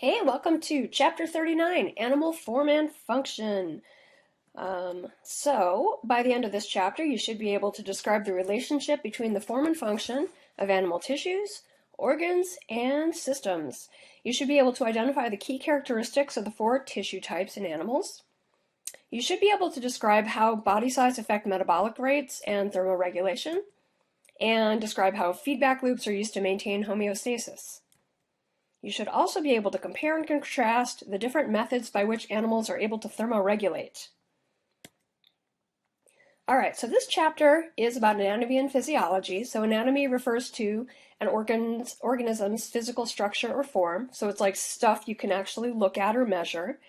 Hey, welcome to Chapter 39, Animal Form and Function. By the end of this chapter, you should be able to describe the relationship between the form and function of animal tissues, organs, and systems. You should be able to identify the key characteristics of the four tissue types in animals. You should be able to describe how body size affect metabolic rates and thermoregulation, and describe how feedback loops are used to maintain homeostasis. You should also be able to compare and contrast the different methods by which animals are able to thermoregulate. Alright, so this chapter is about anatomy and physiology. So anatomy refers to an organism's physical structure or form. So it's like stuff you can actually look at or measure.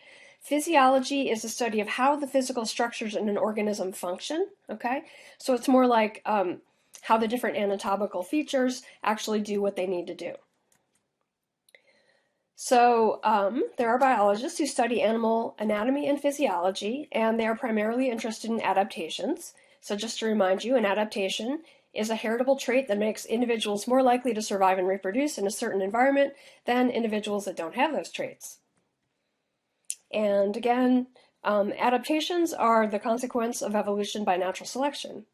Physiology is the study of how the physical structures in an organism function. Okay, so it's more like how the different anatomical features actually do what they need to do. So there are biologists who study animal anatomy and physiology, and they are primarily interested in adaptations. So just to remind you, an adaptation is a heritable trait that makes individuals more likely to survive and reproduce in a certain environment than individuals that don't have those traits. And again, adaptations are the consequence of evolution by natural selection.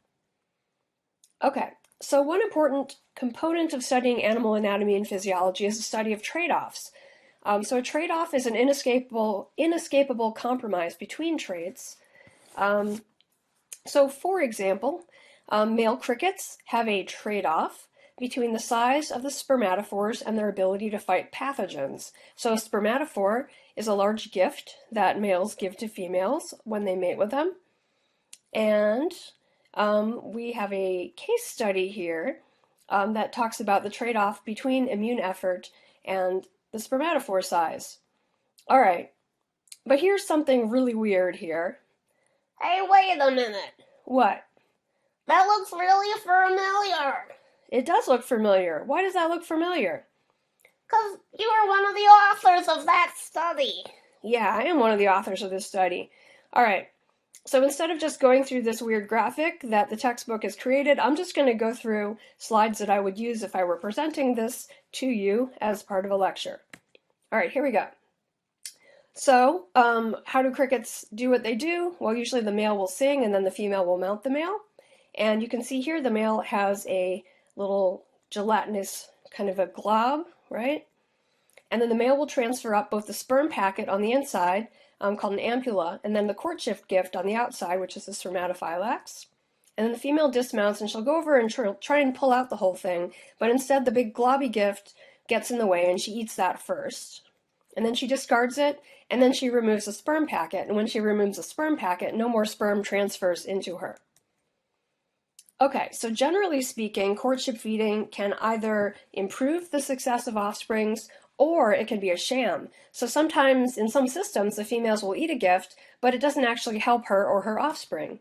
Okay, so one important component of studying animal anatomy and physiology is the study of trade-offs. So a trade-off is an inescapable compromise between traits. So for example, male crickets have a trade-off between the size of the spermatophores and their ability to fight pathogens. So a spermatophore is a large gift that males give to females when they mate with them. And we have a case study here that talks about the trade-off between immune effort and the spermatophore size. All right, but here's something really weird here. Hey, wait a minute. What? That looks really familiar. It does look familiar. Why does that look familiar? Because you are one of the authors of that study. Yeah, I am one of the authors of this study. All right, so instead of just going through this weird graphic that the textbook has created, I'm just going to go through slides that I would use if I were presenting this to you as part of a lecture. All right, here we go. So, how do crickets do what they do? Well, usually the male will sing and then the female will mount the male. And you can see here the male has a little gelatinous kind of a glob, right? And then the male will transfer up both the sperm packet on the inside, called an ampulla, and then the courtship gift on the outside, which is the spermatophylax. And then the female dismounts and she'll go over and try and pull out the whole thing, but instead the big globby gift gets in the way and she eats that first. And then she discards it, and then she removes the sperm packet, and when she removes the sperm packet, no more sperm transfers into her. Okay, so generally speaking, courtship feeding can either improve the success of offsprings or it can be a sham. So sometimes in some systems the females will eat a gift, but it doesn't actually help her or her offspring.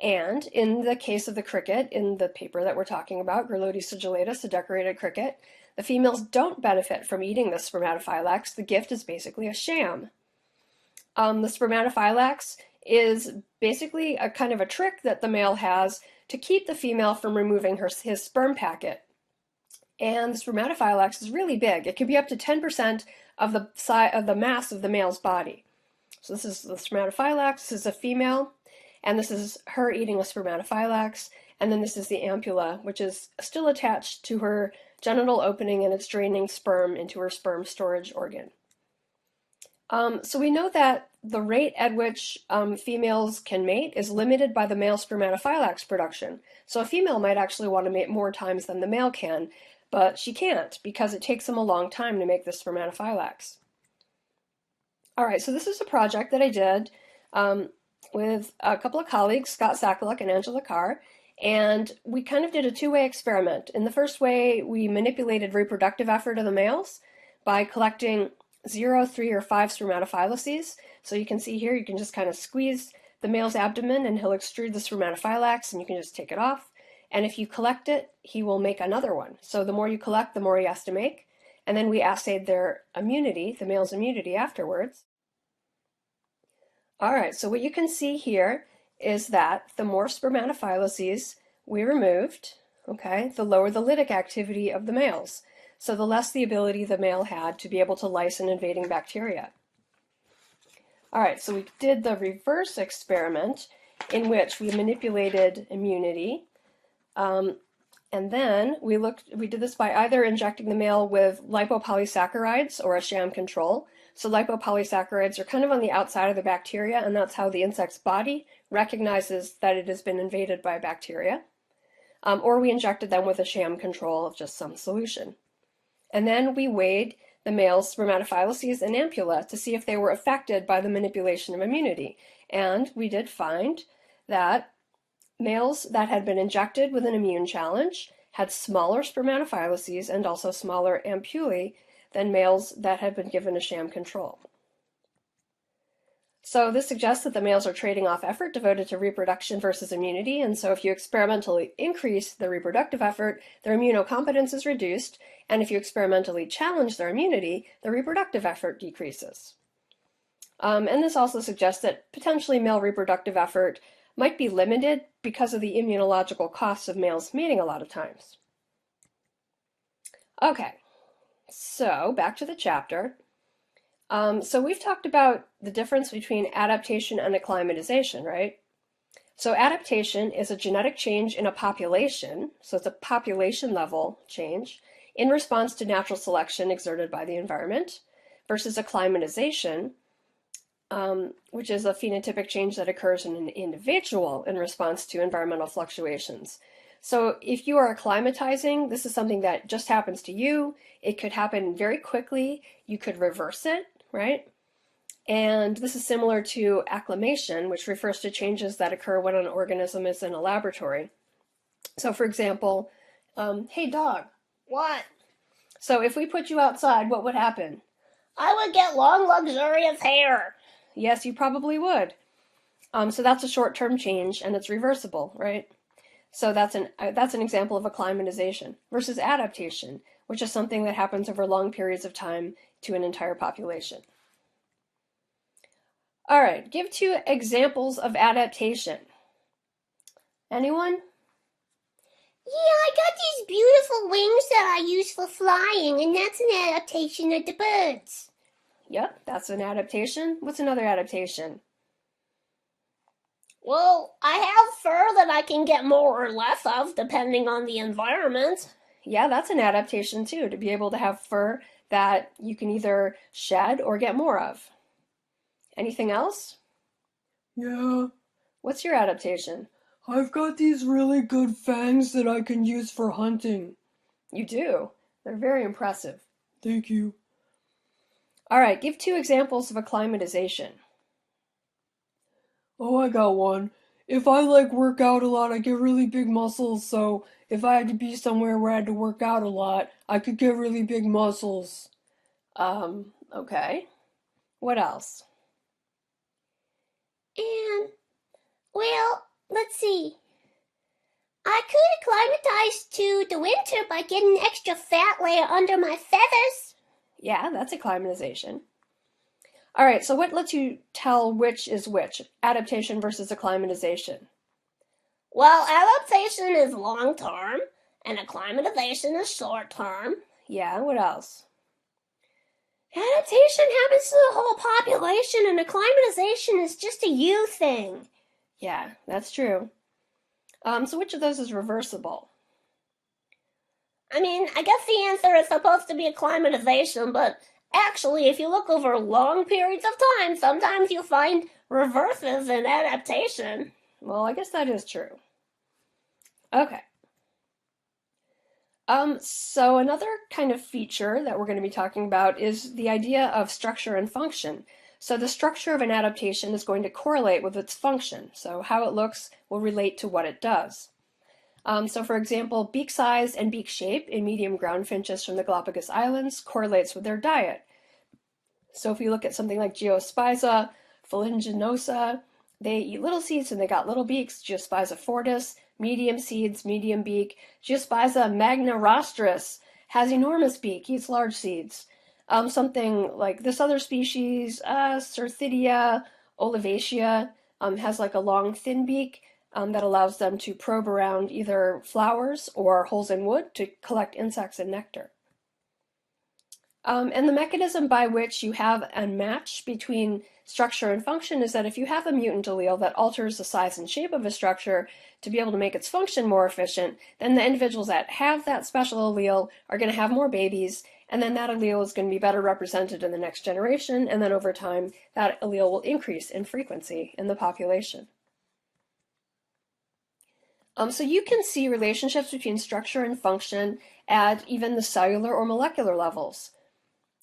And in the case of the cricket, in the paper that we're talking about, Gryllodes sigillatus, the decorated cricket, the females don't benefit from eating the spermatophylax. The gift is basically a sham. The spermatophylax is basically a kind of a trick that the male has to keep the female from removing his sperm packet. And the spermatophylax is really big. It can be up to 10% of the mass of the male's body. So this is the spermatophylax, this is a female, and this is her eating a spermatophylax, and then this is the ampulla, which is still attached to her genital opening and it's draining sperm into her sperm storage organ. So we know that the rate at which females can mate is limited by the male spermatophylax production. So a female might actually want to mate more times than the male can, but she can't because it takes them a long time to make the spermatophylax. All right, so this is a project that I did with a couple of colleagues, Scott Sakaluk and Angela Carr, and we kind of did a two-way experiment. In the first way, we manipulated reproductive effort of the males by collecting 0, 3, or 5 spermatophylaces. So you can see here, you can just kind of squeeze the male's abdomen and he'll extrude the spermatophylax and you can just take it off. And if you collect it, he will make another one. So the more you collect, the more he has to make. And then we assayed their immunity, the male's immunity afterwards. All right, so what you can see here is that the more spermatophylaces we removed, okay, the lower the lytic activity of the males. so the less the ability the male had to be able to lyse an invading bacteria. All right, so we did the reverse experiment in which we manipulated immunity. And then we did this by either injecting the male with lipopolysaccharides or a sham control. So lipopolysaccharides are kind of on the outside of the bacteria, and that's how the insect's body recognizes that it has been invaded by bacteria. Or we injected them with a sham control of just some solution. And then we weighed the male's spermatophylaces and ampulla to see if they were affected by the manipulation of immunity. And we did find that males that had been injected with an immune challenge had smaller spermatophylaces and also smaller ampullae than males that had been given a sham control. So this suggests that the males are trading off effort devoted to reproduction versus immunity, and so if you experimentally increase the reproductive effort, their immunocompetence is reduced, and if you experimentally challenge their immunity, the reproductive effort decreases. And this also suggests that potentially male reproductive effort might be limited because of the immunological costs of males mating a lot of times. Okay, so back to the chapter. So we've talked about the difference between adaptation and acclimatization, right? So adaptation is a genetic change in a population, so it's a population level change, in response to natural selection exerted by the environment, versus acclimatization, which is a phenotypic change that occurs in an individual in response to environmental fluctuations. So if you are acclimatizing, this is something that just happens to you. It could happen very quickly. You could reverse it, right? And this is similar to acclimation, which refers to changes that occur when an organism is in a laboratory. So for example, hey dog. What? So if we put you outside, what would happen? I would get long, luxurious hair. Yes, you probably would. So that's a short-term change, and it's reversible, right? So that's an example of acclimatization versus adaptation, which is something that happens over long periods of time to an entire population. All right, give 2 examples of adaptation. Anyone? Yeah, I got these beautiful wings that I use for flying, and that's an adaptation of the birds. Yep, that's an adaptation. What's another adaptation? Well, I have fur that I can get more or less of, depending on the environment. Yeah, that's an adaptation too, to be able to have fur that you can either shed or get more of. Anything else? Yeah, What's your adaptation? I've got these really good fangs that I can use for hunting. You do. They're very impressive. Thank you. All right, give 2 examples of acclimatization. Oh, I got one. If I work out a lot, I get really big muscles, so if I had to be somewhere where I had to work out a lot, I could get really big muscles. Okay. What else? And, well, let's see. I could acclimatize to the winter by getting an extra fat layer under my feathers. Yeah, that's acclimatization. All right, so what lets you tell which is which, adaptation versus acclimatization? Well, adaptation is long term, and acclimatization is short term. Yeah, what else? Adaptation happens to the whole population, and acclimatization is just a you thing. Yeah, that's true. So which of those is reversible? I mean, I guess the answer is supposed to be acclimatization, but actually, if you look over long periods of time, sometimes you find reverses in adaptation. Well, I guess that is true. Okay. So another kind of feature that we're going to be talking about is the idea of structure and function. So the structure of an adaptation is going to correlate with its function. So how it looks will relate to what it does. So for example, beak size and beak shape in medium ground finches from the Galapagos Islands correlates with their diet. So if you look at something like Geospiza falinginosa, they eat little seeds and they got little beaks. Geospiza fortis, medium seeds, medium beak. Geospiza magna-rostris has enormous beak, eats large seeds. Something like this other species, Certhidia olivacea, has a long thin beak that allows them to probe around either flowers or holes in wood to collect insects and nectar. And the mechanism by which you have a match between structure and function is that if you have a mutant allele that alters the size and shape of a structure to be able to make its function more efficient, then the individuals that have that special allele are going to have more babies, and then that allele is going to be better represented in the next generation, and then over time that allele will increase in frequency in the population. So you can see relationships between structure and function at even the cellular or molecular levels.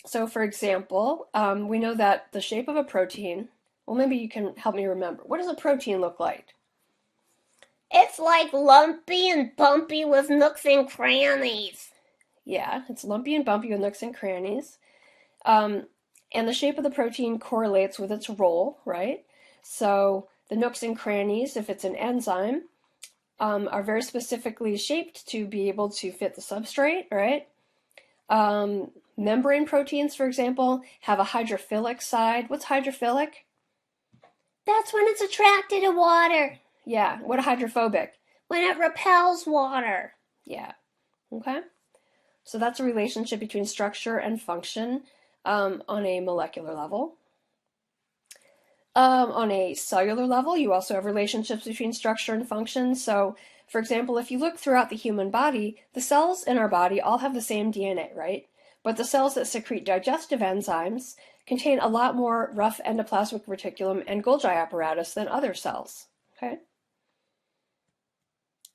So for example, we know that the shape of a protein, well, maybe you can help me remember. What does a protein look like? It's like lumpy and bumpy with nooks and crannies. Yeah, it's lumpy and bumpy with nooks and crannies. And the shape of the protein correlates with its role, right? So the nooks and crannies, if it's an enzyme, are very specifically shaped to be able to fit the substrate, right? Membrane proteins, for example, have a hydrophilic side. What's hydrophilic? That's when it's attracted to water. Yeah, what hydrophobic? When it repels water. Yeah, okay. So that's a relationship between structure and function on a molecular level. On a cellular level, you also have relationships between structure and function. So, for example, if you look throughout the human body, the cells in our body all have the same DNA, right? But the cells that secrete digestive enzymes contain a lot more rough endoplasmic reticulum and Golgi apparatus than other cells, okay?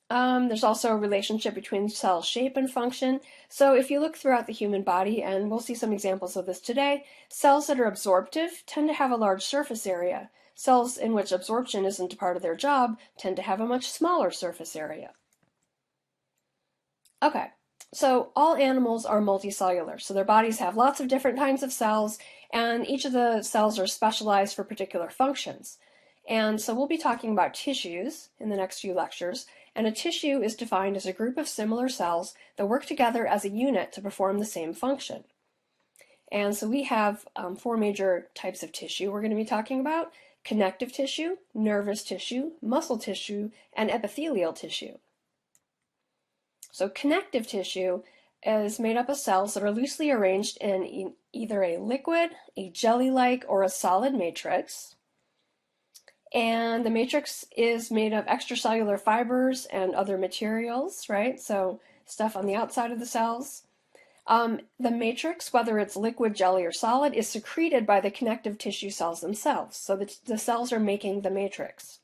There's also a relationship between cell shape and function. So if you look throughout the human body, and we'll see some examples of this today, cells that are absorptive tend to have a large surface area. Cells in which absorption isn't a part of their job tend to have a much smaller surface area. Okay, so all animals are multicellular, so their bodies have lots of different kinds of cells, and each of the cells are specialized for particular functions. And so we'll be talking about tissues in the next few lectures, and a tissue is defined as a group of similar cells that work together as a unit to perform the same function. And so we have 4 major types of tissue we're going to be talking about: connective tissue, nervous tissue, muscle tissue, and epithelial tissue. So connective tissue is made up of cells that are loosely arranged in either a liquid, a jelly-like, or a solid matrix. And the matrix is made of extracellular fibers and other materials, right? So stuff on the outside of the cells. The matrix, whether it's liquid, jelly, or solid, is secreted by the connective tissue cells themselves. So the cells are making the matrix.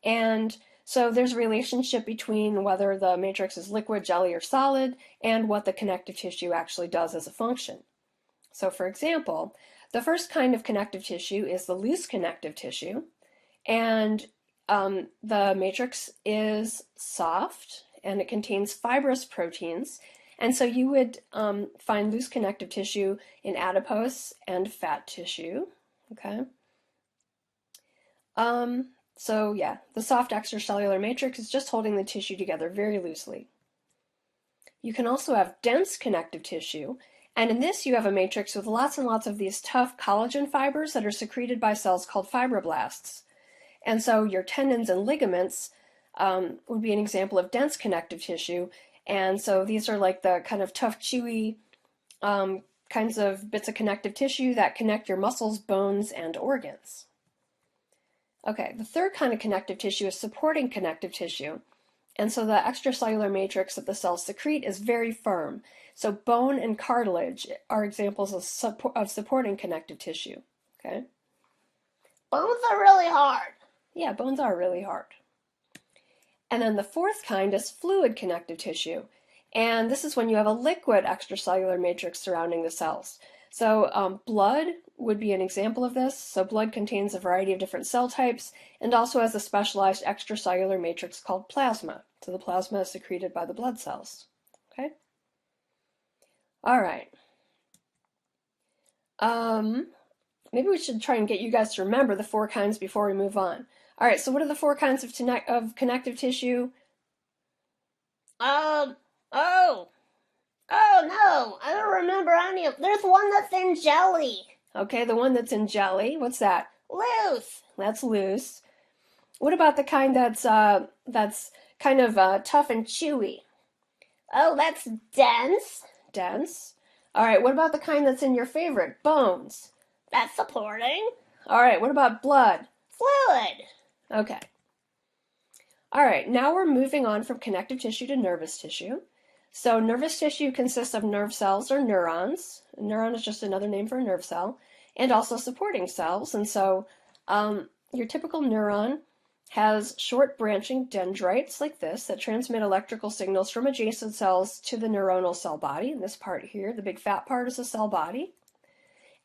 And so there's a relationship between whether the matrix is liquid, jelly, or solid, and what the connective tissue actually does as a function. So for example, the first kind of connective tissue is the loose connective tissue. And the matrix is soft, and it contains fibrous proteins. And so you would find loose connective tissue in adipose and fat tissue, okay? So yeah, the soft extracellular matrix is just holding the tissue together very loosely. You can also have dense connective tissue, and in this you have a matrix with lots and lots of these tough collagen fibers that are secreted by cells called fibroblasts. And so your tendons and ligaments would be an example of dense connective tissue. And so these are like the kind of tough, chewy kinds of bits of connective tissue that connect your muscles, bones, and organs. Okay, the third kind of connective tissue is supporting connective tissue. And so the extracellular matrix that the cells secrete is very firm. So bone and cartilage are examples of supporting connective tissue. Okay? Bones are really hard. Yeah, bones are really hard. And then the fourth kind is fluid connective tissue. And this is when you have a liquid extracellular matrix surrounding the cells. So blood would be an example of this. So blood contains a variety of different cell types and also has a specialized extracellular matrix called plasma. So the plasma is secreted by the blood cells. Okay? All right. Maybe we should try and get you guys to remember the 4 kinds before we move on. All right, so what are the 4 kinds of connective tissue? Oh no, I don't remember any of. There's one that's in jelly. Okay, the one that's in jelly. What's that? Loose. That's loose. What about the kind that's kind of tough and chewy? Oh, that's dense. Dense. All right, what about the kind that's in your favorite, bones? That's supporting. All right, what about blood? Fluid. Okay. All right, now we're moving on from connective tissue to nervous tissue. So nervous tissue consists of nerve cells or neurons. A neuron is just another name for a nerve cell, and also supporting cells. And so your typical neuron has short branching dendrites like this that transmit electrical signals from adjacent cells to the neuronal cell body. And this part here, the big fat part, is the cell body.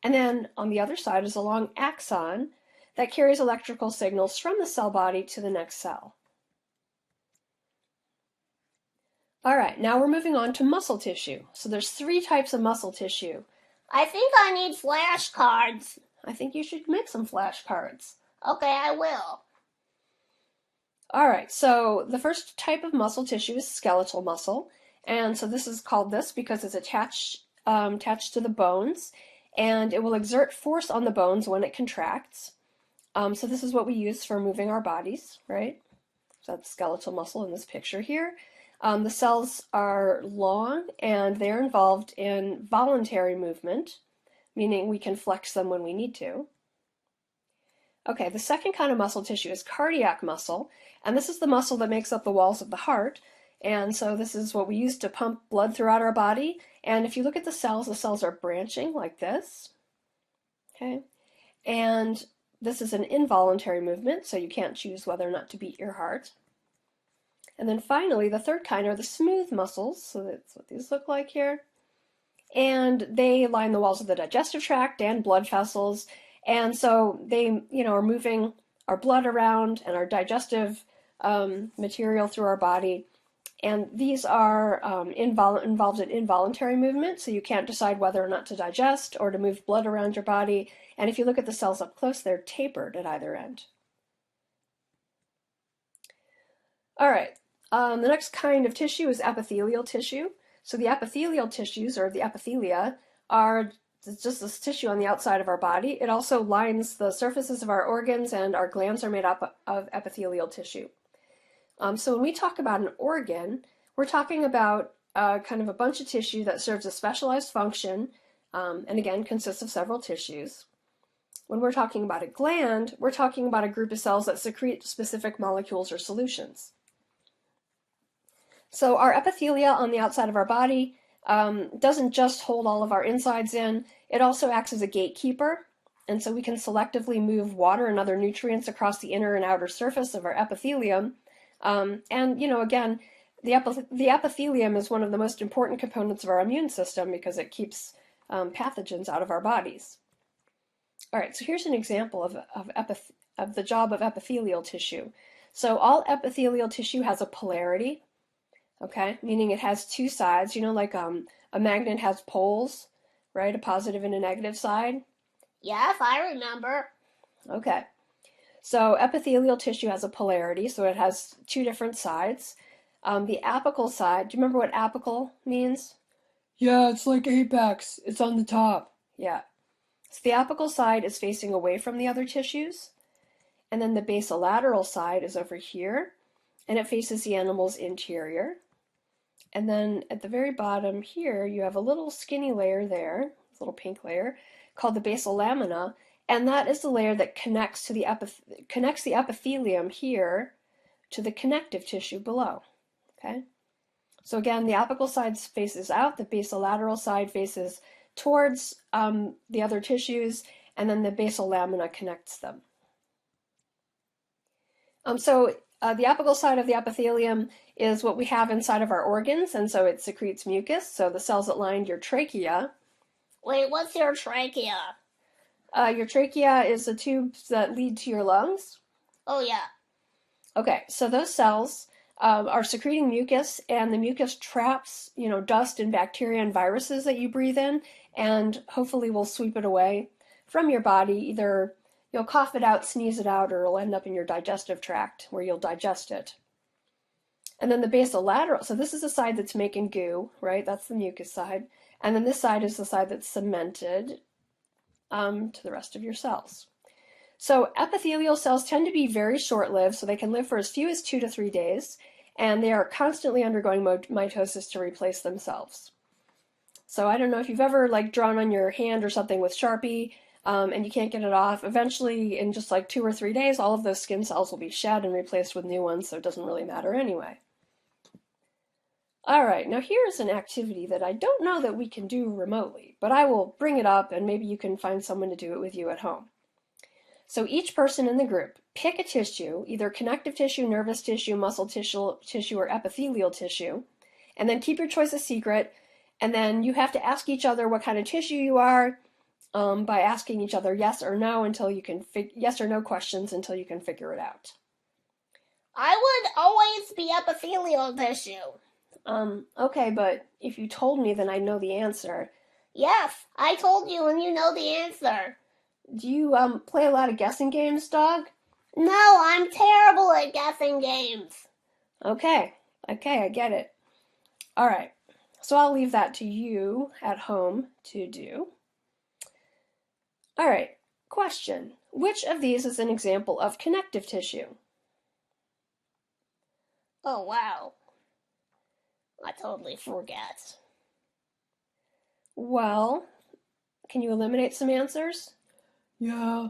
And then on the other side is a long axon that carries electrical signals from the cell body to the next cell. All right, now we're moving on to muscle tissue. So there's 3 types of muscle tissue. I think I need flashcards. I think you should make some flashcards. Okay, I will. All right, so the first type of muscle tissue is skeletal muscle. And so this is called this because it's attached to the bones, and it will exert force on the bones when it contracts. So this is what we use for moving our bodies, right? So that's skeletal muscle in this picture here. The cells are long and they're involved in voluntary movement, meaning we can flex them when we need to. Okay, the second kind of muscle tissue is cardiac muscle, and this is the muscle that makes up the walls of the heart. And so this is what we use to pump blood throughout our body. And if you look at the cells are branching like this. Okay, and this is an involuntary movement, so you can't choose whether or not to beat your heart. And then finally, the third kind are the smooth muscles, so that's what these look like here. And they line the walls of the digestive tract and blood vessels, and so they, are moving our blood around and our digestive material through our body. And these are involved in involuntary movement, so you can't decide whether or not to digest or to move blood around your body. And if you look at the cells up close, they're tapered at either end. All right, the next kind of tissue is epithelial tissue. So the epithelial tissues, or the epithelia, are just this tissue on the outside of our body. It also lines the surfaces of our organs, and our glands are made up of epithelial tissue. So when we talk about an organ, we're talking about kind of a bunch of tissue that serves a specialized function, and again consists of several tissues. When we're talking about a gland, we're talking about a group of cells that secrete specific molecules or solutions. So our epithelia on the outside of our body doesn't just hold all of our insides in, it also acts as a gatekeeper, and so we can selectively move water and other nutrients across the inner and outer surface of our epithelium. And again, the epithelium is one of the most important components of our immune system because it keeps pathogens out of our bodies. All right, so here's an example of the job of epithelial tissue. So all epithelial tissue has a polarity, okay, meaning it has 2 sides, like a magnet has poles, right, a positive and a negative side. Yes, I remember. Okay, so epithelial tissue has a polarity, so it has 2 different sides. The apical side, do you remember what apical means? Yeah, it's like apex. It's on the top. Yeah. So the apical side is facing away from the other tissues, and then the basolateral side is over here, and it faces the animal's interior. And then at the very bottom here, you have a little skinny layer there, a little pink layer, called the basal lamina, and that is the layer that connects the epithelium here to the connective tissue below. Okay? So again, the apical side faces out, the basolateral side faces towards the other tissues, and then the basal lamina connects them. The apical side of the epithelium is what we have inside of our organs, and so it secretes mucus, so the cells that line your trachea. Wait, what's your trachea? Your trachea is the tubes that lead to your lungs. Oh, yeah. Okay, so those cells are secreting mucus, and the mucus traps, dust and bacteria and viruses that you breathe in, and hopefully will sweep it away from your body. Either you'll cough it out, sneeze it out, or it'll end up in your digestive tract where you'll digest it. And then the basolateral, so this is the side that's making goo, right? That's the mucus side. And then this side is the side that's cemented to the rest of your cells. So epithelial cells tend to be very short-lived, so they can live for as few as 2 to 3 days, and they are constantly undergoing mitosis to replace themselves. So I don't know if you've ever like drawn on your hand or something with Sharpie, and you can't get it off. Eventually, in just like 2 or 3 days, all of those skin cells will be shed and replaced with new ones, so it doesn't really matter anyway. All right, now here's an activity that I don't know that we can do remotely, but I will bring it up and maybe you can find someone to do it with you at home. So each person in the group, pick a tissue, either connective tissue, nervous tissue, muscle tissue, or epithelial tissue, and then keep your choice a secret. And then you have to ask each other what kind of tissue you are by asking each other yes or no until you can yes or no questions until you can figure it out. I would always be epithelial tissue. Okay, but if you told me, then I'd know the answer. Yes, I told you and you know the answer. Do you play a lot of guessing games, dog? No, I'm terrible at guessing games. Okay, I get it. All right, so I'll leave that to you at home to do. All right, question. Which of these is an example of connective tissue? Oh, wow. I totally forget. Well, can you eliminate some answers? Yeah.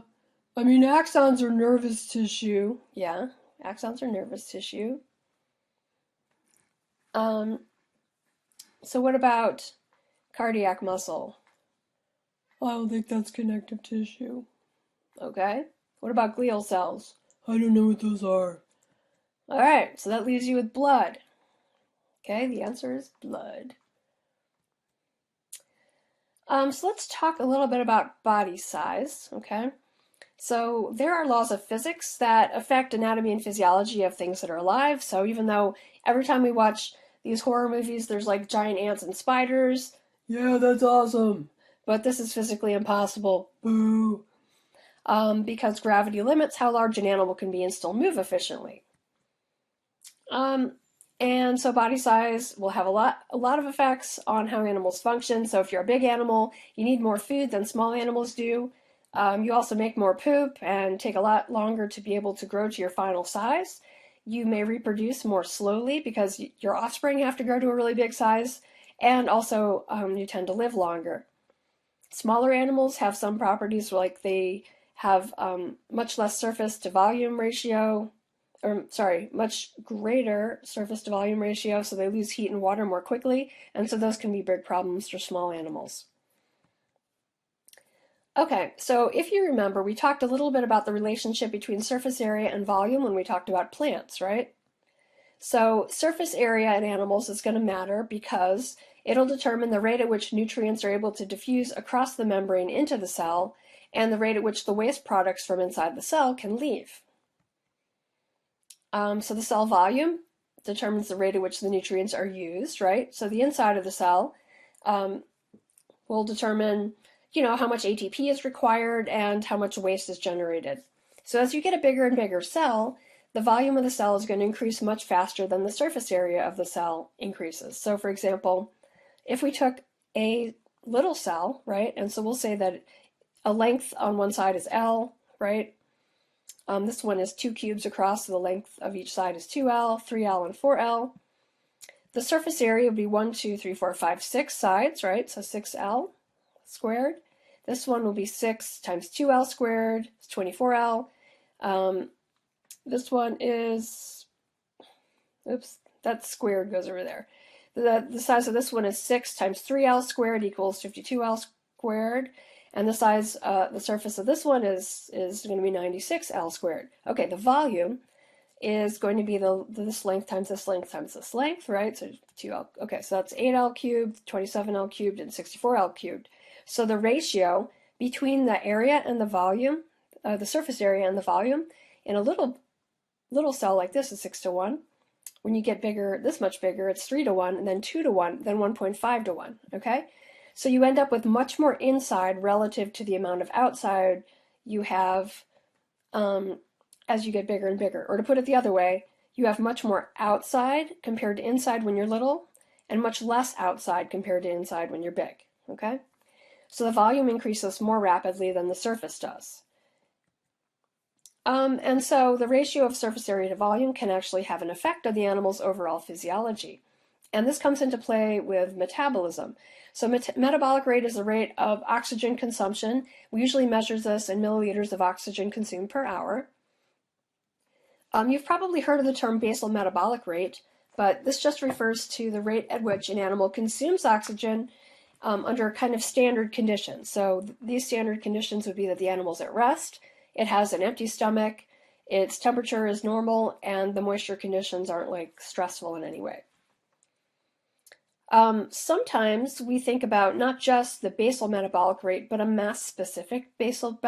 I mean, axons are nervous tissue. Yeah, axons are nervous tissue. So what about cardiac muscle? I don't think that's connective tissue. Okay. What about glial cells? I don't know what those are. All right, so that leaves you with blood. Okay, the answer is blood. So let's talk a little bit about body size, okay? So there are laws of physics that affect anatomy and physiology of things that are alive. So even though every time we watch these horror movies, there's like giant ants and spiders. Yeah, that's awesome. But this is physically impossible. Boo. Because gravity limits how large an animal can be and still move efficiently. And so body size will have a lot of effects on how animals function. So if you're a big animal, you need more food than small animals do. You also make more poop and take a lot longer to be able to grow to your final size. You may reproduce more slowly because your offspring have to grow to a really big size, and also you tend to live longer. Smaller animals have some properties like they have much less surface to volume ratio, much greater surface to volume ratio, so they lose heat and water more quickly, and so those can be big problems for small animals. Okay, so if you remember, we talked a little bit about the relationship between surface area and volume when we talked about plants, right? So surface area in animals is going to matter because it'll determine the rate at which nutrients are able to diffuse across the membrane into the cell and the rate at which the waste products from inside the cell can leave. So the cell volume determines the rate at which the nutrients are used, right? So the inside of the cell will determine, how much ATP is required and how much waste is generated. So as you get a bigger and bigger cell, the volume of the cell is going to increase much faster than the surface area of the cell increases. So for example, if we took a little cell, right, and so we'll say that a length on one side is L, right? This one is 2 cubes across, so the length of each side is 2L, 3L, and 4L. The surface area would be 1, 2, 3, 4, 5, 6 sides, right? So 6L squared. This one will be 6 times 2L squared, it's 24L. This one is, oops, that squared goes over there. The size of this one is 6 times 3L squared equals 52L squared. And the size, the surface of this one is going to be 96L squared. Okay, the volume is going to be this length times this length times this length, right? So 2L, okay, so that's 8L cubed, 27L cubed, and 64L cubed. So the ratio between the area and the volume, the surface area and the volume, in a little cell like this is 6 to 1. When you get bigger, this much bigger, it's 3 to 1, and then 2 to 1, then 1.5 to 1, okay? So you end up with much more inside relative to the amount of outside you have as you get bigger and bigger. Or to put it the other way, you have much more outside compared to inside when you're little, and much less outside compared to inside when you're big, okay? So the volume increases more rapidly than the surface does. And so the ratio of surface area to volume can actually have an effect on the animal's overall physiology. And this comes into play with metabolism. So metabolic rate is the rate of oxygen consumption. We usually measure this in milliliters of oxygen consumed per hour. You've probably heard of the term basal metabolic rate, but this just refers to the rate at which an animal consumes oxygen under kind of standard conditions. So these standard conditions would be that the animal's at rest, it has an empty stomach, its temperature is normal, and the moisture conditions aren't like stressful in any way. Sometimes we think about not just the basal metabolic rate, but a mass-specific basal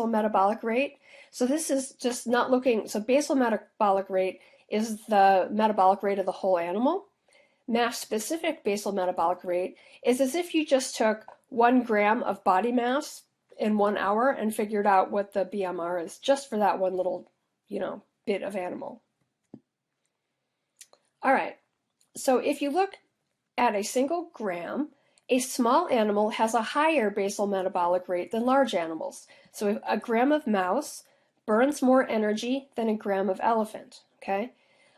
metabolic rate. So this is just not looking, so basal metabolic rate is the metabolic rate of the whole animal. Mass-specific basal metabolic rate is as if you just took 1 gram of body mass in 1 hour and figured out what the BMR is just for that one little, bit of animal. All right, so if you look at a single gram, a small animal has a higher basal metabolic rate than large animals. So a gram of mouse burns more energy than a gram of elephant, okay?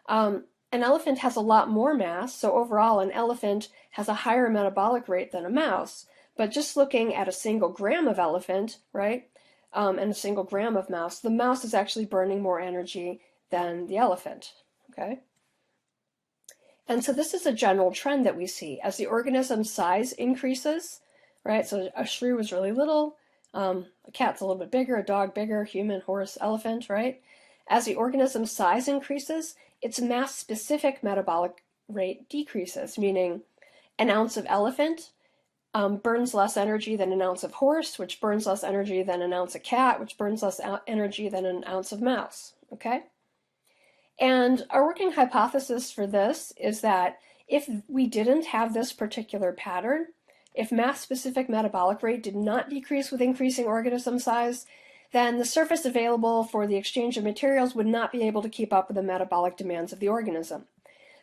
An elephant has a lot more mass, so overall an elephant has a higher metabolic rate than a mouse. But just looking at a single gram of elephant, right, and a single gram of mouse, the mouse is actually burning more energy than the elephant, okay? And so this is a general trend that we see as the organism's size increases, right? So a shrew is really little, a cat's a little bit bigger, a dog bigger, human, horse, elephant, right? As the organism's size increases, its mass-specific metabolic rate decreases, meaning an ounce of elephant burns less energy than an ounce of horse, which burns less energy than an ounce of cat, which burns less energy than an ounce of mouse, okay? And our working hypothesis for this is that if we didn't have this particular pattern, if mass-specific metabolic rate did not decrease with increasing organism size, then the surface available for the exchange of materials would not be able to keep up with the metabolic demands of the organism.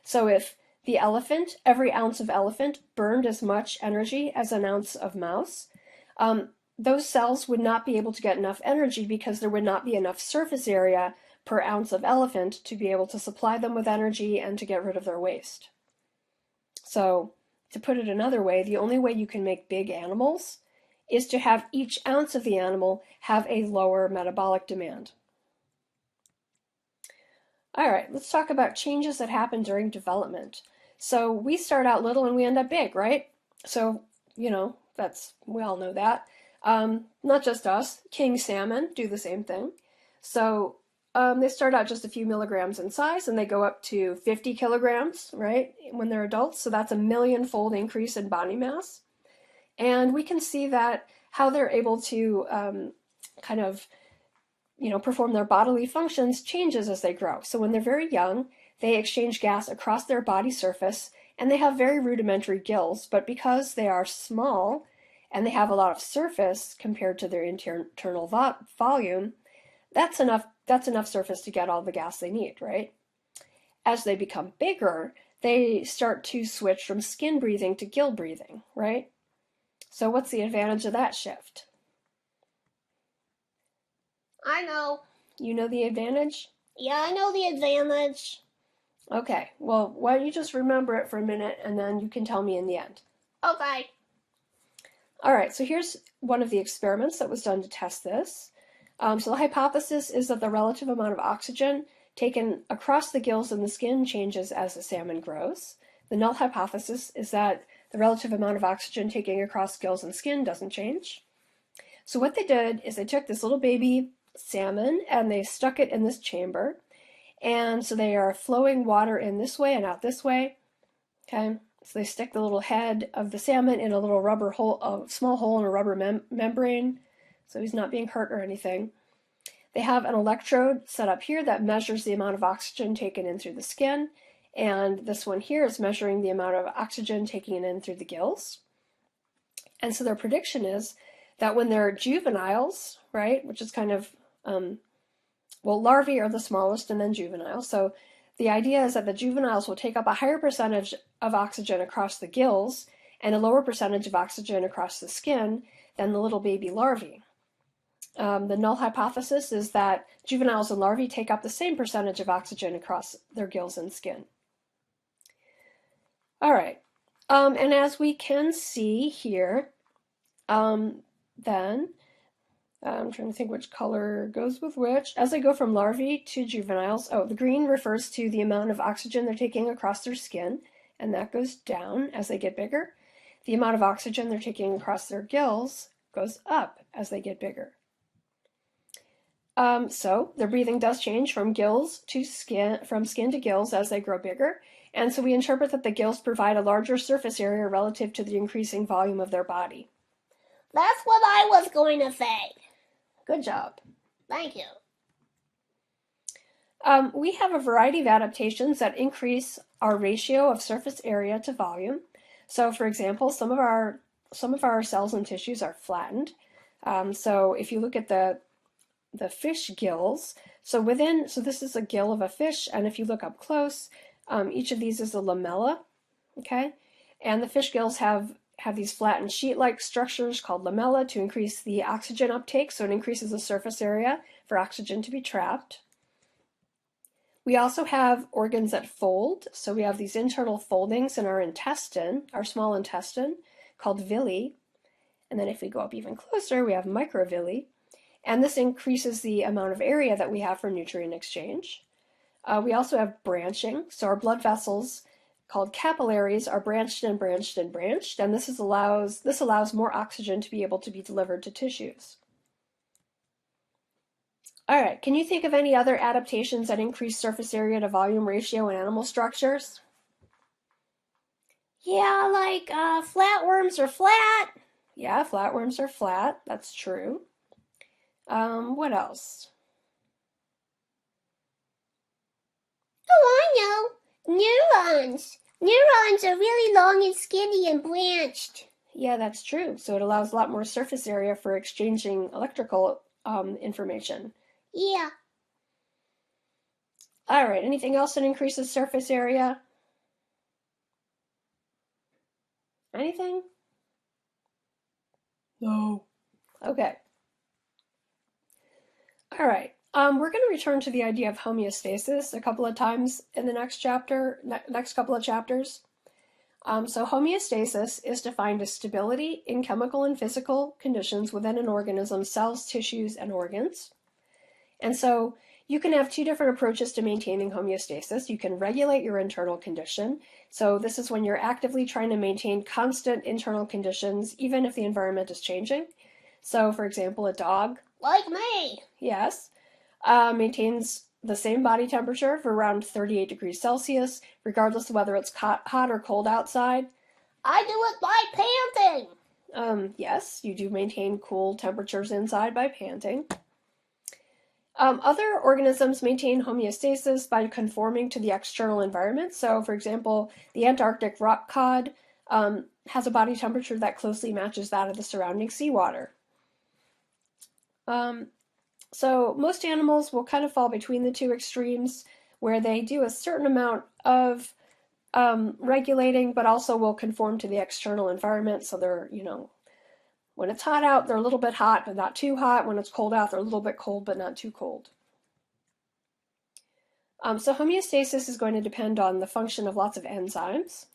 So if the elephant, every ounce of elephant, burned as much energy as an ounce of mouse, those cells would not be able to get enough energy because there would not be enough surface area per ounce of elephant to be able to supply them with energy and to get rid of their waste. So, to put it another way, the only way you can make big animals is to have each ounce of the animal have a lower metabolic demand. All right, let's talk about changes that happen during development. So we start out little and we end up big, right? So, we all know that. Not just us, king salmon do the same thing. So they start out just a few milligrams in size and they go up to 50 kilograms, right, when they're adults. So that's a 1,000,000-fold increase in body mass. And we can see that how they're able to perform their bodily functions changes as they grow. So when they're very young, they exchange gas across their body surface and they have very rudimentary gills, but because they are small and they have a lot of surface compared to their internal volume, that's enough surface to get all the gas they need, right? As they become bigger, they start to switch from skin breathing to gill breathing, right? So what's the advantage of that shift? I know. You know the advantage? Yeah, I know the advantage. Okay, well, why don't you just remember it for a minute and then you can tell me in the end. Okay. All right, so here's one of the experiments that was done to test this. So the hypothesis is that the relative amount of oxygen taken across the gills and the skin changes as the salmon grows. The null hypothesis is that the relative amount of oxygen taken across gills and skin doesn't change. So what they did is they took this little baby salmon and they stuck it in this chamber. And so they are flowing water in this way and out this way. Okay, so they stick the little head of the salmon in a little rubber hole, a small hole in a rubber membrane, so he's not being hurt or anything. They have an electrode set up here that measures the amount of oxygen taken in through the skin, and this one here is measuring the amount of oxygen taken in through the gills. And so their prediction is that when they're juveniles, right, which is kind of, larvae are the smallest and then juveniles. So the idea is that the juveniles will take up a higher percentage of oxygen across the gills and a lower percentage of oxygen across the skin than the little baby larvae. The null hypothesis is that juveniles and larvae take up the same percentage of oxygen across their gills and skin. All right. And as we can see here, then I'm trying to think which color goes with which. As they go from larvae to juveniles, the green refers to the amount of oxygen they're taking across their skin, and that goes down as they get bigger. The amount of oxygen they're taking across their gills goes up as they get bigger. So their breathing does change from gills to skin, from skin to gills as they grow bigger. And so we interpret that the gills provide a larger surface area relative to the increasing volume of their body. That's what I was going to say. Good job. Thank you. We have a variety of adaptations that increase our ratio of surface area to volume. So for example, some of our cells and tissues are flattened. So if you look at the fish gills, so this is a gill of a fish, and if you look up close, each of these is a lamella, okay? And the fish gills have these flattened sheet-like structures called lamella to increase the oxygen uptake, so it increases the surface area for oxygen to be trapped. We also have organs that fold, so we have these internal foldings in our intestine, our small intestine, called villi. And then if we go up even closer, we have microvilli, and this increases the amount of area that we have for nutrient exchange. We also have branching, so our blood vessels, called capillaries, are branched and branched and branched, and this allows more oxygen to be able to be delivered to tissues. All right, can you think of any other adaptations that increase surface area to volume ratio in animal structures? Yeah, like flatworms are flat. Yeah, flatworms are flat, that's true. What else? Oh, I know. Neurons. Neurons are really long and skinny and branched. Yeah, that's true. So it allows a lot more surface area for exchanging electrical information. Yeah. All right, anything else that increases surface area? Anything? No. Okay. All right. We're going to return to the idea of homeostasis a couple of times in the next couple of chapters. So homeostasis is defined as stability in chemical and physical conditions within an organism's cells, tissues, and organs. And so you can have two different approaches to maintaining homeostasis. You can regulate your internal condition. So this is when you're actively trying to maintain constant internal conditions, even if the environment is changing. So for example, a dog, Like me. yes, maintains the same body temperature for around 38 degrees Celsius, regardless of whether it's hot or cold outside. I do it by panting. Yes, you do maintain cool temperatures inside by panting. Other organisms maintain homeostasis by conforming to the external environment. So, for example, the Antarctic rock cod has a body temperature that closely matches that of the surrounding seawater. So most animals will kind of fall between the two extremes, where they do a certain amount of regulating, but also will conform to the external environment. So they're, when it's hot out, they're a little bit hot, but not too hot. When it's cold out, they're a little bit cold, but not too cold. So homeostasis is going to depend on the function of lots of enzymes.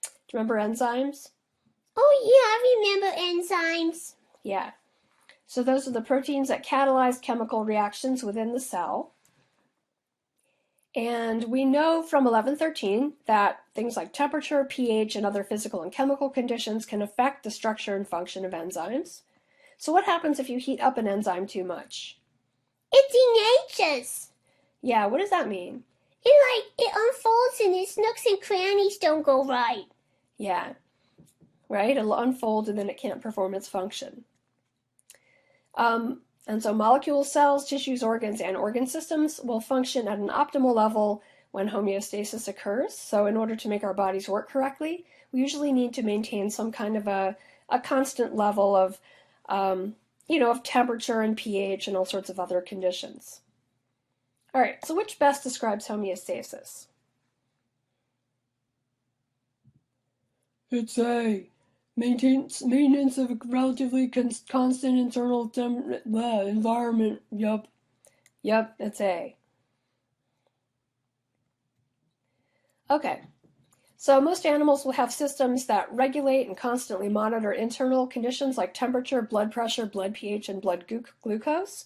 Do you remember enzymes? Oh, yeah, I remember enzymes. Yeah. So those are the proteins that catalyze chemical reactions within the cell. And we know from 1113 that things like temperature, pH, and other physical and chemical conditions can affect the structure and function of enzymes. So what happens if you heat up an enzyme too much? It denages. Yeah, what does that mean? It unfolds and its nooks and crannies don't go right. Yeah, right? It'll unfold and then it can't perform its function. And so molecules, cells, tissues, organs, and organ systems will function at an optimal level when homeostasis occurs. So in order to make our bodies work correctly, we usually need to maintain some kind of a constant level of, of temperature and pH and all sorts of other conditions. All right, so which best describes homeostasis? It's A. Maintenance of a relatively constant internal environment. Yup. Yep, it's A. Okay, So most animals will have systems that regulate and constantly monitor internal conditions like temperature, blood pressure, blood pH, and blood glucose.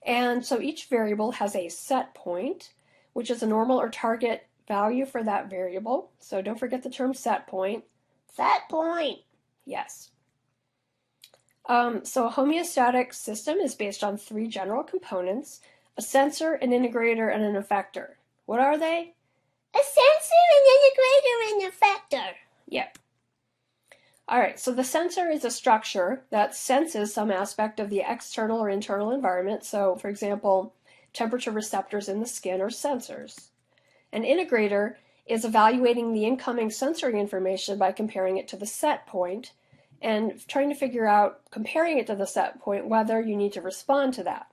And so each variable has a set point, which is a normal or target value for that variable. So don't forget the term set point. Set point. Yes. So a homeostatic system is based on three general components: a sensor, an integrator, and an effector. What are they? A sensor, an integrator, and effector. Yep. All right, so the sensor is a structure that senses some aspect of the external or internal environment. So, for example, temperature receptors in the skin are sensors. An integrator is evaluating the incoming sensory information by comparing it to the set point and trying to figure out, comparing it to the set point, whether you need to respond to that.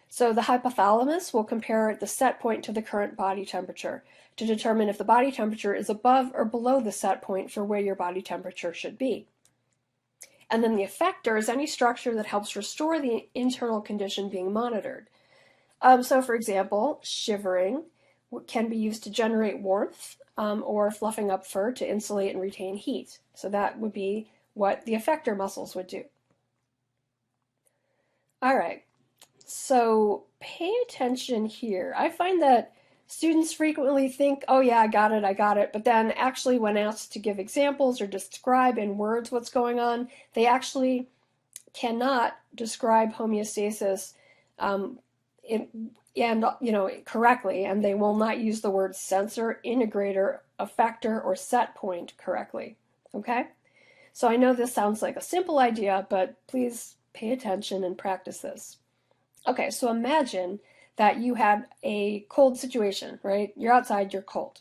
So the hypothalamus will compare the set point to the current body temperature to determine if the body temperature is above or below the set point for where your body temperature should be. And then the effector is any structure that helps restore the internal condition being monitored. So for example, shivering can be used to generate warmth, or fluffing up fur to insulate and retain heat. So that would be what the effector muscles would do. All right, so pay attention here. I find that students frequently think, oh yeah, I got it, but then actually when asked to give examples or describe in words what's going on, they actually cannot describe homeostasis correctly, and they will not use the words sensor, integrator, effector, or set point correctly. Okay? So I know this sounds like a simple idea, but please pay attention and practice this. Okay, so imagine that you had a cold situation, right? You're outside, you're cold.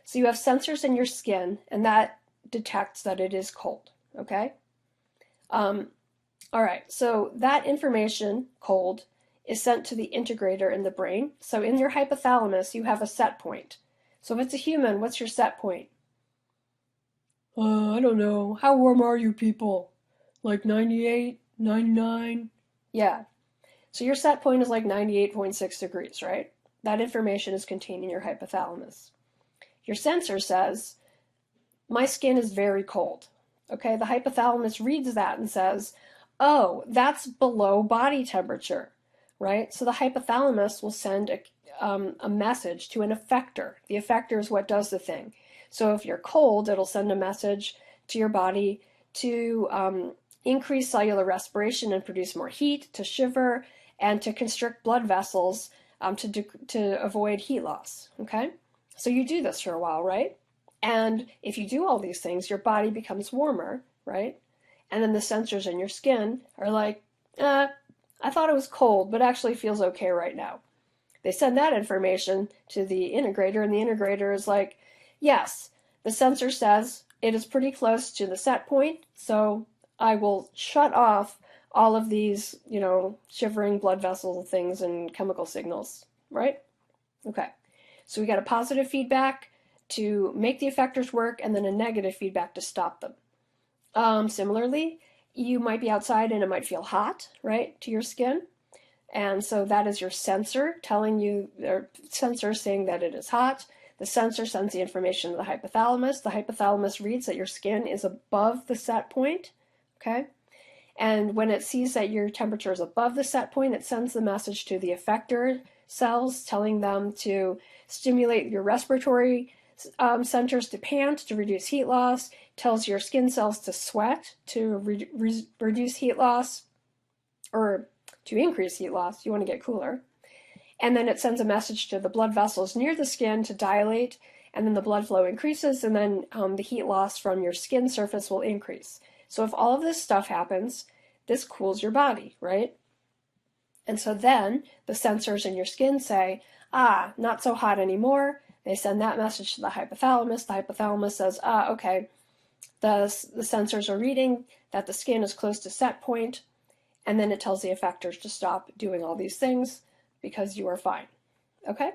So you have sensors in your skin, and that detects that it is cold, okay? All right, so that information, cold, is sent to the integrator in the brain. So in your hypothalamus, you have a set point. So if it's a human, what's your set point? I don't know. How warm are you people? Like 98, 99? Yeah. So your set point is like 98.6 degrees, right? That information is contained in your hypothalamus. Your sensor says, my skin is very cold. Okay, the hypothalamus reads that and says, oh, that's below body temperature, right? So the hypothalamus will send a message to an effector. The effector is what does the thing. So if you're cold, it'll send a message to your body to increase cellular respiration and produce more heat, to shiver, and to constrict blood vessels to avoid heat loss, okay? So you do this for a while, right? And if you do all these things, your body becomes warmer, right? And then the sensors in your skin are like, I thought it was cold, but actually feels okay right now. They send that information to the integrator, and the integrator is like, yes, the sensor says it is pretty close to the set point, so I will shut off all of these, shivering blood vessel things and chemical signals, right? Okay, so we got a positive feedback to make the effectors work, and then a negative feedback to stop them. Similarly, you might be outside and it might feel hot, right, to your skin. And so that is your sensor telling you, or sensor saying that it is hot. The sensor sends the information to the hypothalamus. The hypothalamus reads that your skin is above the set point, okay? And when it sees that your temperature is above the set point, it sends the message to the effector cells telling them to stimulate your respiratory centers to pant to reduce heat loss, tells your skin cells to sweat to reduce heat loss, or to increase heat loss. You want to get cooler. And then it sends a message to the blood vessels near the skin to dilate, and then the blood flow increases, and then the heat loss from your skin surface will increase. So if all of this stuff happens, this cools your body, right? And so then the sensors in your skin say, not so hot anymore. They send that message to the hypothalamus. The hypothalamus says, okay, the sensors are reading that the skin is close to set point, and then it tells the effectors to stop doing all these things because you are fine, okay?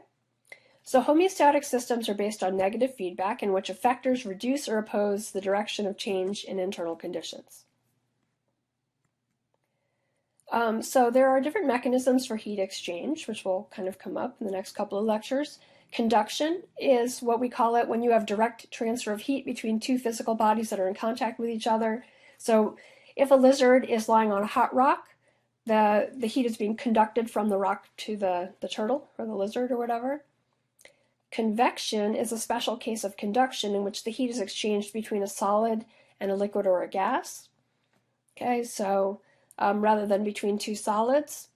So homeostatic systems are based on negative feedback in which effectors reduce or oppose the direction of change in internal conditions. So there are different mechanisms for heat exchange, which will kind of come up in the next couple of lectures. Conduction is what we call it when you have direct transfer of heat between two physical bodies that are in contact with each other. So if a lizard is lying on a hot rock, the heat is being conducted from the rock to the turtle or the lizard or whatever. Convection is a special case of conduction in which the heat is exchanged between a solid and a liquid or a gas. Okay, so rather than between two solids.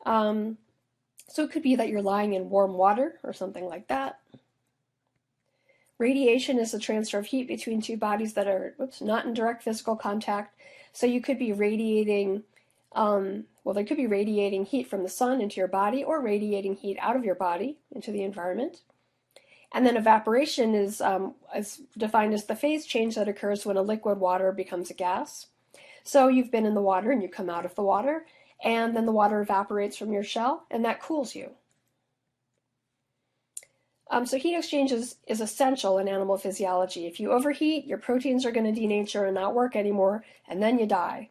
So it could be that you're lying in warm water or something like that. Radiation is the transfer of heat between two bodies that are not in direct physical contact. So you could be radiating, they could be radiating heat from the sun into your body or radiating heat out of your body into the environment. And then evaporation is defined as the phase change that occurs when a liquid water becomes a gas. So you've been in the water and you come out of the water, and then the water evaporates from your shell, and that cools you. So heat exchange is essential in animal physiology. If you overheat, your proteins are going to denature and not work anymore, and then you die.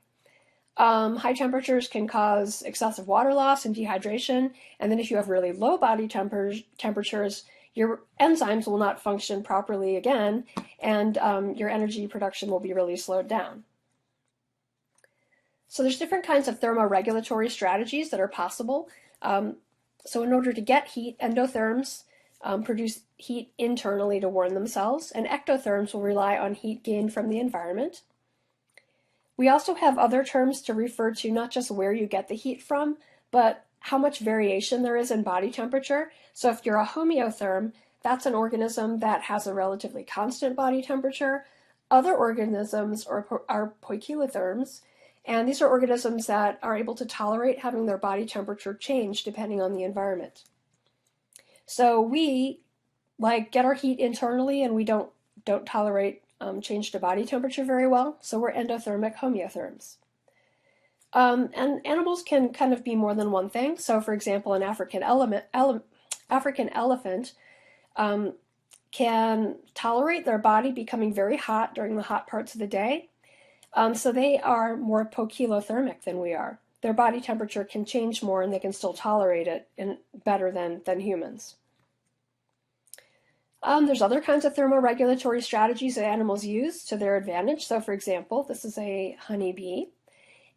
High temperatures can cause excessive water loss and dehydration, and then if you have really low body temperatures, your enzymes will not function properly again, and your energy production will be really slowed down. So there's different kinds of thermoregulatory strategies that are possible. So in order to get heat, endotherms produce heat internally to warm themselves, and ectotherms will rely on heat gained from the environment. We also have other terms to refer to not just where you get the heat from, but how much variation there is in body temperature. So if you're a homeotherm, that's an organism that has a relatively constant body temperature. Other organisms are poikilotherms, and these are organisms that are able to tolerate having their body temperature change depending on the environment. So we get our heat internally, and we don't tolerate change to body temperature very well, so we're endothermic homeotherms. And animals can kind of be more than one thing. So for example, an African elephant can tolerate their body becoming very hot during the hot parts of the day. So they are more poikilothermic than we are. Their body temperature can change more and they can still tolerate it better than humans. There's other kinds of thermoregulatory strategies that animals use to their advantage. So for example, this is a honeybee.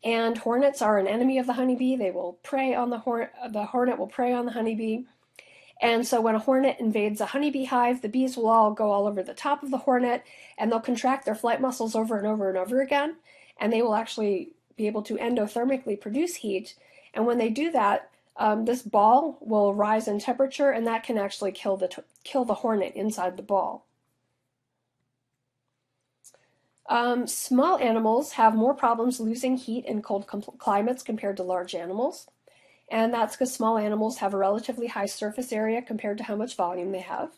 And hornets are an enemy of the honeybee. They will prey on the hornet will prey on the honeybee. And so when a hornet invades a honeybee hive, the bees will all go all over the top of the hornet, and they'll contract their flight muscles over and over and over again, and they will actually be able to endothermically produce heat. And when they do that, this ball will rise in temperature, and that can actually kill the hornet inside the ball. Small animals have more problems losing heat in cold climates compared to large animals. And that's because small animals have a relatively high surface area compared to how much volume they have.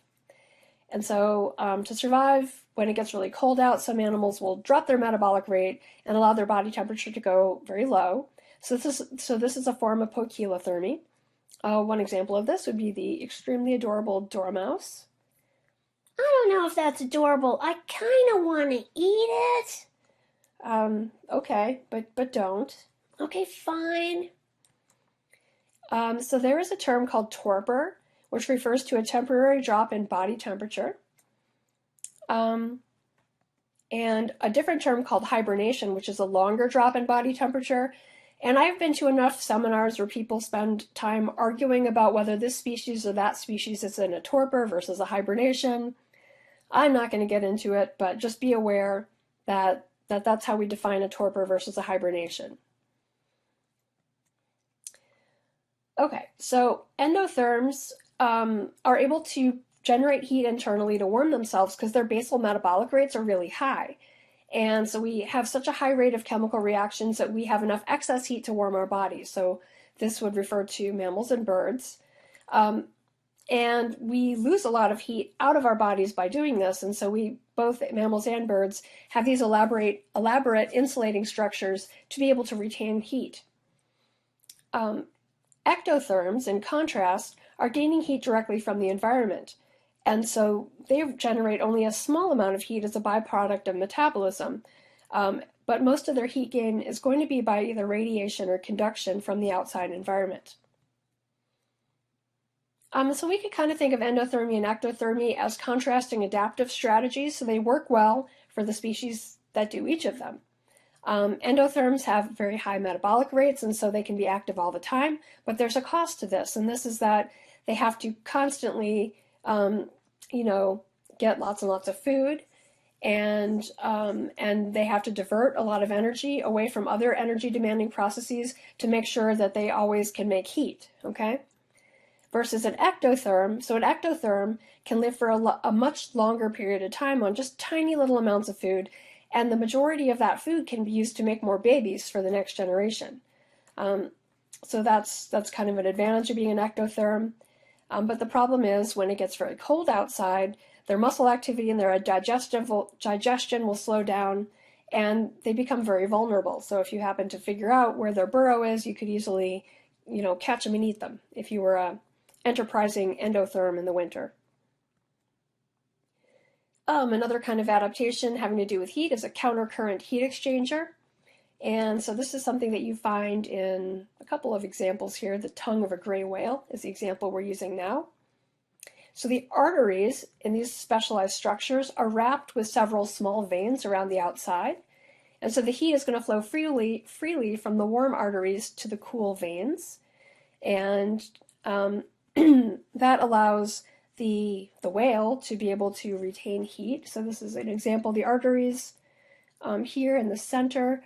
And so to survive when it gets really cold out, some animals will drop their metabolic rate and allow their body temperature to go very low. So this is a form of poikilothermy. One example of this would be the extremely adorable dormouse. I don't know if that's adorable. I kind of want to eat it. Okay, but don't. Okay, fine. So there is a term called torpor, which refers to a temporary drop in body temperature. And a different term called hibernation, which is a longer drop in body temperature. And I've been to enough seminars where people spend time arguing about whether this species or that species is in a torpor versus a hibernation. I'm not going to get into it, but just be aware that that's how we define a torpor versus a hibernation. Okay, so endotherms are able to generate heat internally to warm themselves because their basal metabolic rates are really high. And so we have such a high rate of chemical reactions that we have enough excess heat to warm our bodies. So this would refer to mammals and birds. And we lose a lot of heat out of our bodies by doing this. And so both mammals and birds, have these elaborate insulating structures to be able to retain heat. Ectotherms, in contrast, are gaining heat directly from the environment. And so they generate only a small amount of heat as a byproduct of metabolism. But most of their heat gain is going to be by either radiation or conduction from the outside environment. So we could kind of think of endothermy and ectothermy as contrasting adaptive strategies, so they work well for the species that do each of them. Endotherms have very high metabolic rates, and so they can be active all the time, but there's a cost to this, and this is that they have to constantly, you know, get lots and lots of food, and they have to divert a lot of energy away from other energy demanding processes to make sure that they always can make heat, okay? Versus an ectotherm, so an ectotherm can live for a much longer period of time on just tiny little amounts of food, and the majority of that food can be used to make more babies for the next generation. So that's kind of an advantage of being an ectotherm. But the problem is when it gets very cold outside, their muscle activity and their digestion will slow down, and they become very vulnerable. So if you happen to figure out where their burrow is, you could easily, catch them and eat them if you were a enterprising endotherm in the winter. Another kind of adaptation having to do with heat is a countercurrent heat exchanger. And so this is something that you find in a couple of examples here. The tongue of a gray whale is the example we're using now. So the arteries in these specialized structures are wrapped with several small veins around the outside. And so the heat is going to flow freely from the warm arteries to the cool veins. And that allows the whale to be able to retain heat. So this is an example. The arteries here in the center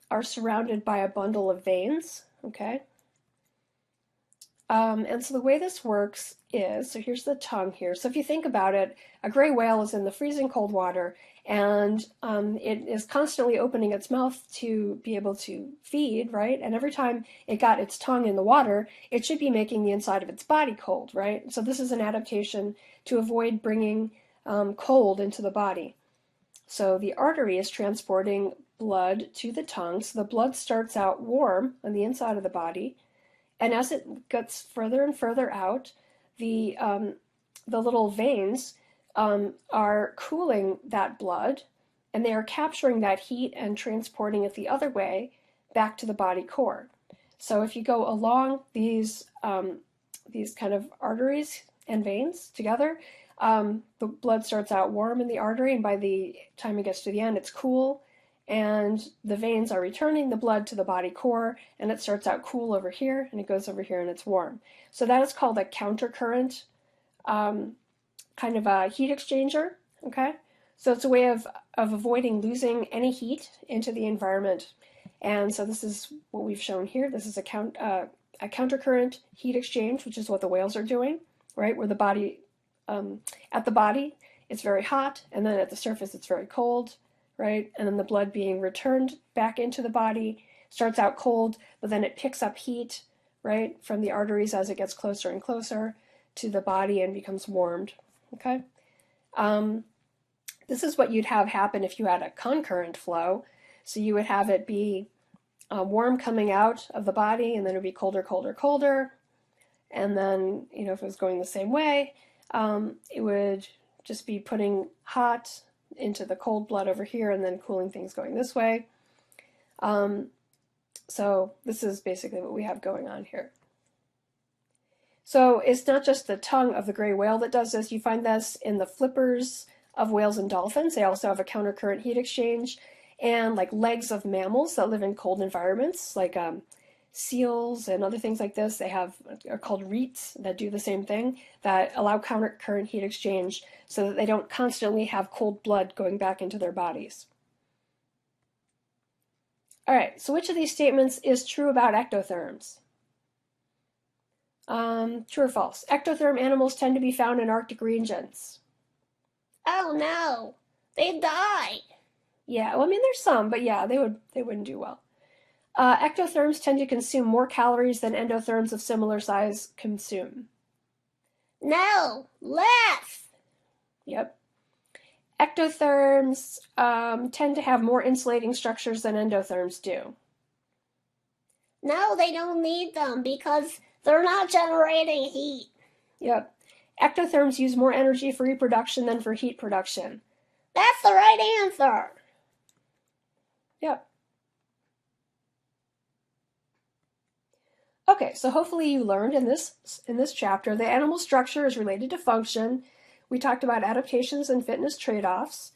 are surrounded by a bundle of veins, okay? And so the way this works is, so here's the tongue here. So if you think about it, a gray whale is in the freezing cold water, and it is constantly opening its mouth to be able to feed, right? And every time it got its tongue in the water, it should be making the inside of its body cold, right? So this is an adaptation to avoid bringing cold into the body. So the artery is transporting blood to the tongue, so the blood starts out warm on the inside of the body, and as it gets further and further out, the little veins are cooling that blood, and they are capturing that heat and transporting it the other way back to the body core. So if you go along these kind of arteries and veins together, the blood starts out warm in the artery, and by the time it gets to the end, it's cool, and the veins are returning the blood to the body core, and it starts out cool over here, and it goes over here, and it's warm. So that is called a countercurrent kind of a heat exchanger, okay? So it's a way of avoiding losing any heat into the environment. And so this is what we've shown here. This is a countercurrent heat exchange, which is what the whales are doing, right? Where the body, at the body, it's very hot, and then at the surface, it's very cold, right? And then the blood being returned back into the body starts out cold, but then it picks up heat, right, from the arteries as it gets closer and closer to the body and becomes warmed, okay? This is what you'd have happen if you had a concurrent flow. So you would have it be warm coming out of the body, and then it would be colder, colder, colder. And then, if it was going the same way, it would just be putting hot into the cold blood over here and then cooling things going this way. So this is basically what we have going on here. So it's not just the tongue of the gray whale that does this. You find this in the flippers of whales and dolphins. They also have a countercurrent heat exchange. And like legs of mammals that live in cold environments, like seals and other things like this, are called reets that do the same thing, that allow countercurrent heat exchange so that they don't constantly have cold blood going back into their bodies. All right, so which of these statements is true about ectotherms? True or false? Ectotherm animals tend to be found in Arctic regions. Oh no, they die. Yeah, well, I mean, there's some, but yeah, they wouldn't do well. Ectotherms tend to consume more calories than endotherms of similar size consume. No, less. Yep. Ectotherms tend to have more insulating structures than endotherms do. No, they don't need them because they're not generating heat. Yep. Ectotherms use more energy for reproduction than for heat production. That's the right answer. Yep. Okay, so hopefully you learned in this chapter the animal structure is related to function. We talked about adaptations and fitness trade-offs,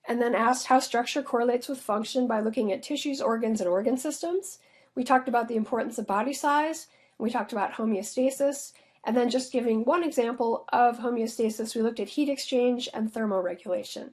and then asked how structure correlates with function by looking at tissues, organs, and organ systems. We talked about the importance of body size. We talked about homeostasis, and then just giving one example of homeostasis, we looked at heat exchange and thermoregulation.